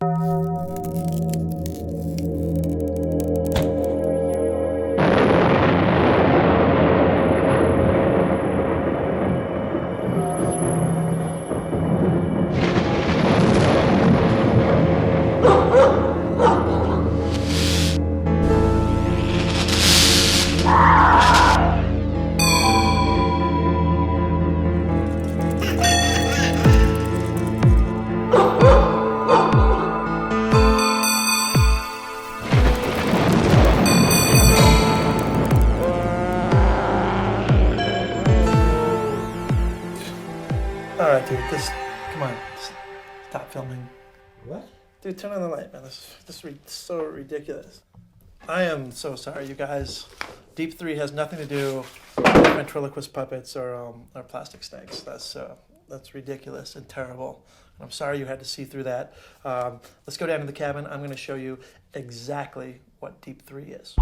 All right, dude, come on, stop filming. What? Dude, turn on the light, man. This is so ridiculous. I am so sorry, you guys. Deep 3 has nothing to do with ventriloquist puppets or plastic snakes. That's ridiculous and terrible. I'm sorry you had to see through that. Let's go down to the cabin. I'm going to show you exactly what Deep 3 is.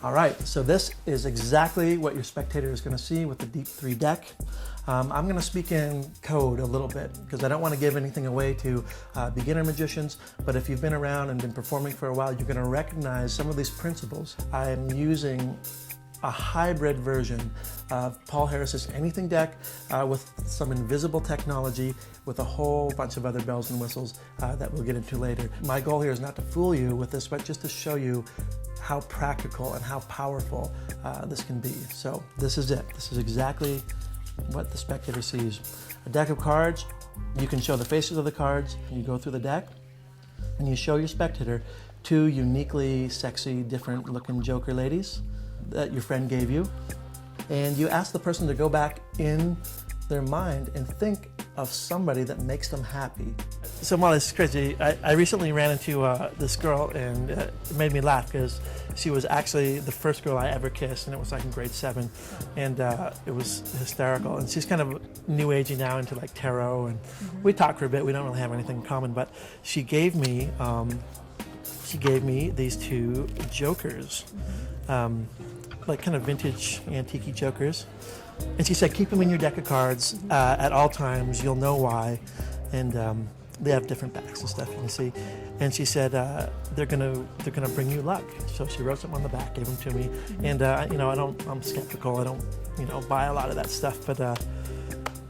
All right, so this is exactly what your spectator is going to see with the Deep 3 deck. I'm going to speak in code a little bit because I don't want to give anything away to beginner magicians, but if you've been around and been performing for a while, you're going to recognize some of these principles. I'm using a hybrid version of Paul Harris's Anything deck with some invisible technology with a whole bunch of other bells and whistles that we'll get into later. My goal here is not to fool you with this, but just to show you how practical and how powerful this can be. So this is it. This is exactly what the spectator sees. A deck of cards, you can show the faces of the cards, you go through the deck, and you show your spectator 2 uniquely sexy, different looking Joker ladies that your friend gave you, and you ask the person to go back in their mind and think of somebody that makes them happy. So Molly, this is crazy. I recently ran into this girl, and it made me laugh because she was actually the first girl I ever kissed, and it was like in grade 7, and it was hysterical. And she's kind of new agey now into like tarot, and we talk for a bit. We don't really have anything in common, but she gave me these 2 jokers, like kind of vintage antique jokers. And she said, keep them in your deck of cards at all times. You'll know why. And they have different backs and stuff, you can see. And she said, they're gonna bring you luck. So she wrote something on the back, gave them to me. And I'm skeptical. I don't, buy a lot of that stuff. But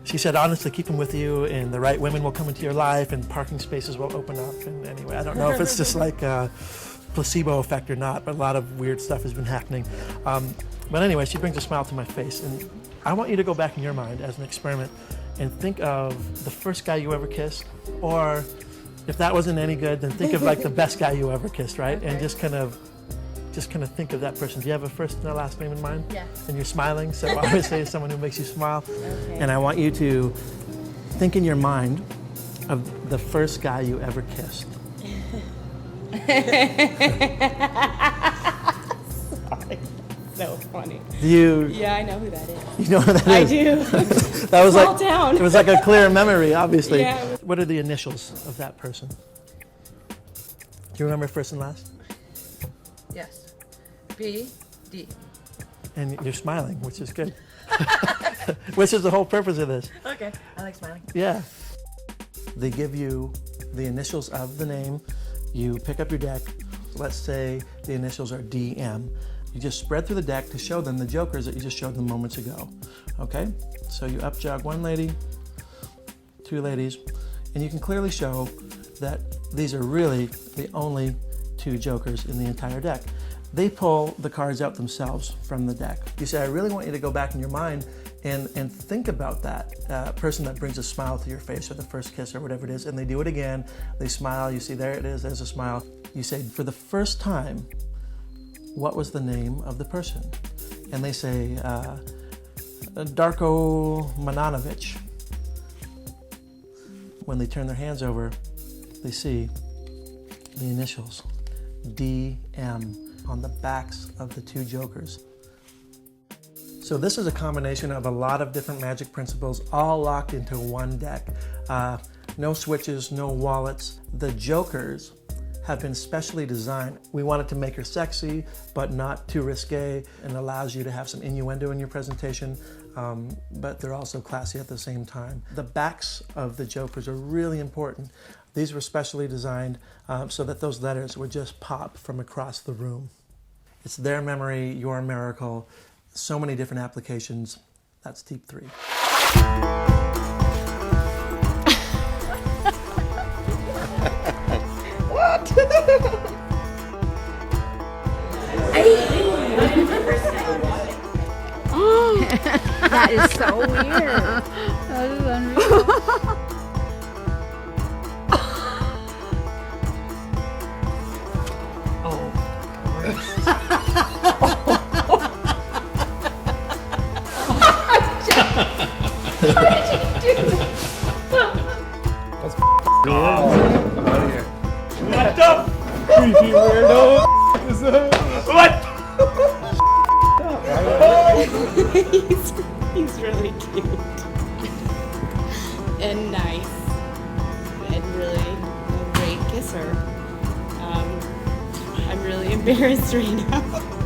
she said, honestly, keep them with you, and the right women will come into your life, and parking spaces will open up. And anyway, I don't know if it's just like a placebo effect or not, but a lot of weird stuff has been happening. But anyway, she brings a smile to my face, and I want you to go back in your mind as an experiment and think of the first guy you ever kissed, or if that wasn't any good, then think of like the best guy you ever kissed, right? Okay. And just kind of think of that person. Do you have a first and a last name in mind? Yeah. And you're smiling, so obviously it's someone who makes you smile. Okay. And I want you to think in your mind of the first guy you ever kissed. Sorry. So funny. Yeah, I know who that is. You know who that is? I do. That was Small like town. It was like a clear memory, obviously. Yeah. What are the initials of that person? Do you remember first and last? Yes. B D. And you're smiling, which is good. Which is the whole purpose of this. Okay. I like smiling. Yeah. They give you the initials of the name. You pick up your deck. Let's say the initials are DM. You just spread through the deck to show them the jokers that you just showed them moments ago. Okay? So you up jog 1 lady, 2 ladies, and you can clearly show that these are really the only 2 jokers in the entire deck. They pull the cards out themselves from the deck. You say, I really want you to go back in your mind and think about that person that brings a smile to your face, or the first kiss, or whatever it is, and they do it again. They smile, you see, there it is, there's a smile. You say, for the first time, what was the name of the person? And they say, Darko Mananovic. When they turn their hands over, they see the initials, DM, on the backs of the 2 jokers. So this is a combination of a lot of different magic principles, all locked into one deck. No switches, no wallets. The jokers have been specially designed. We wanted to make her sexy, but not too risque, and allows you to have some innuendo in your presentation, but they're also classy at the same time. The backs of the jokers are really important. These were specially designed so that those letters would just pop from across the room. It's their memory, your miracle, so many different applications. That's deep 3. What? That is so weird. That is unreal. What the creepy weirdo is that? What? He's really cute and nice and really a great kisser. I'm really embarrassed right now.